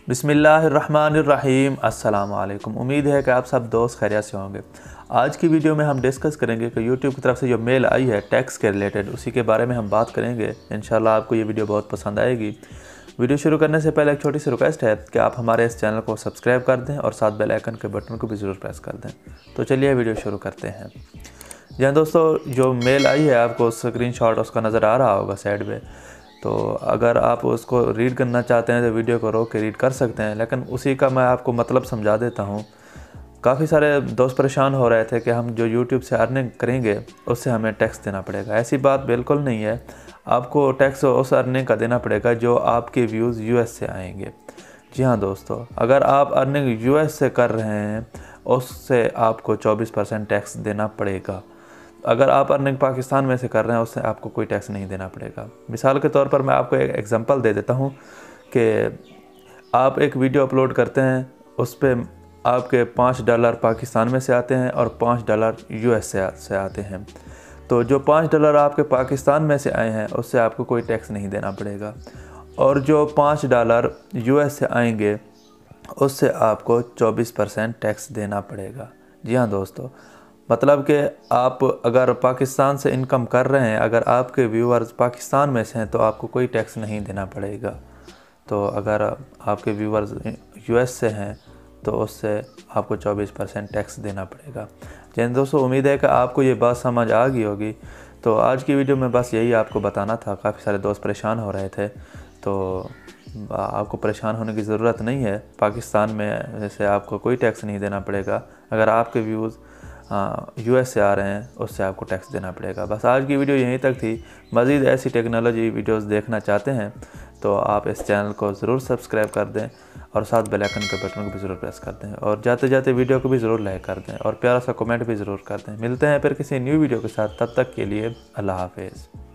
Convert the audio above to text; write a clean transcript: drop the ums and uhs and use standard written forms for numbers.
बिस्मिल्लाहिर्रहमानिर्रहीम। अस्सलाम वालेकुम। उम्मीद है कि आप सब दोस्त खैरियत से होंगे। आज की वीडियो में हम डिस्कस करेंगे कि YouTube की तरफ से जो मेल आई है टैक्स के रिलेटेड, उसी के बारे में हम बात करेंगे। इंशाल्लाह आपको ये वीडियो बहुत पसंद आएगी। वीडियो शुरू करने से पहले एक छोटी सी रिक्वेस्ट है कि आप हमारे इस चैनल को सब्सक्राइब कर दें और साथ बेल आइकन के बटन को भी ज़रूर प्रेस कर दें। तो चलिए वीडियो शुरू करते हैं। जी हाँ दोस्तों, जो मेल आई है आपको स्क्रीनशॉट उसका नज़र आ रहा होगा साइड में। तो अगर आप उसको रीड करना चाहते हैं तो वीडियो को रोक के रीड कर सकते हैं, लेकिन उसी का मैं आपको मतलब समझा देता हूँ। काफ़ी सारे दोस्त परेशान हो रहे थे कि हम जो YouTube से अर्निंग करेंगे उससे हमें टैक्स देना पड़ेगा। ऐसी बात बिल्कुल नहीं है। आपको टैक्स उस अर्निंग का देना पड़ेगा जो आपके व्यूज़ US से आएंगे। जी हाँ दोस्तों, अगर आप अर्निंग US से कर रहे हैं उससे आपको 24% टैक्स देना पड़ेगा। अगर आप अर्निंग पाकिस्तान में से कर रहे हैं उससे आपको कोई टैक्स नहीं देना पड़ेगा। मिसाल के तौर पर मैं आपको एक एग्जांपल दे देता हूँ कि आप एक वीडियो अपलोड करते हैं, उस पर आपके $5 पाकिस्तान में से आते हैं और $5 US से आते हैं। तो जो $5 आपके पाकिस्तान में से आए हैं उससे आपको कोई टैक्स नहीं देना पड़ेगा, और जो $5 US से आएंगे उससे आपको 24% टैक्स देना पड़ेगा। जी हाँ दोस्तों, मतलब कि आप अगर पाकिस्तान से इनकम कर रहे हैं, अगर आपके व्यूअर्स पाकिस्तान में से हैं तो आपको कोई टैक्स नहीं देना पड़ेगा। तो अगर आपके व्यूअर्स US से हैं तो उससे आपको 24% टैक्स देना पड़ेगा। जिन दोस्तों, उम्मीद है कि आपको ये बात समझ आ गई होगी। तो आज की वीडियो में बस यही आपको बताना था। काफ़ी सारे दोस्त परेशान हो रहे थे, तो आपको परेशान होने की ज़रूरत नहीं है। पाकिस्तान में जैसे आपको कोई टैक्स नहीं देना पड़ेगा। अगर आपके व्यूज़ US से आ रहे हैं उससे आपको टैक्स देना पड़ेगा। बस आज की वीडियो यहीं तक थी। मज़ीद ऐसी टेक्नोलॉजी वीडियोस देखना चाहते हैं तो आप इस चैनल को ज़रूर सब्सक्राइब कर दें और साथ बेल आइकन के बटन को भी ज़रूर प्रेस कर दें, और जाते जाते वीडियो को भी ज़रूर लाइक कर दें और प्यारा सा कमेंट भी ज़रूर कर दें। मिलते हैं फिर किसी न्यू वीडियो के साथ, तब तक के लिए अल्लाह हाफिज़।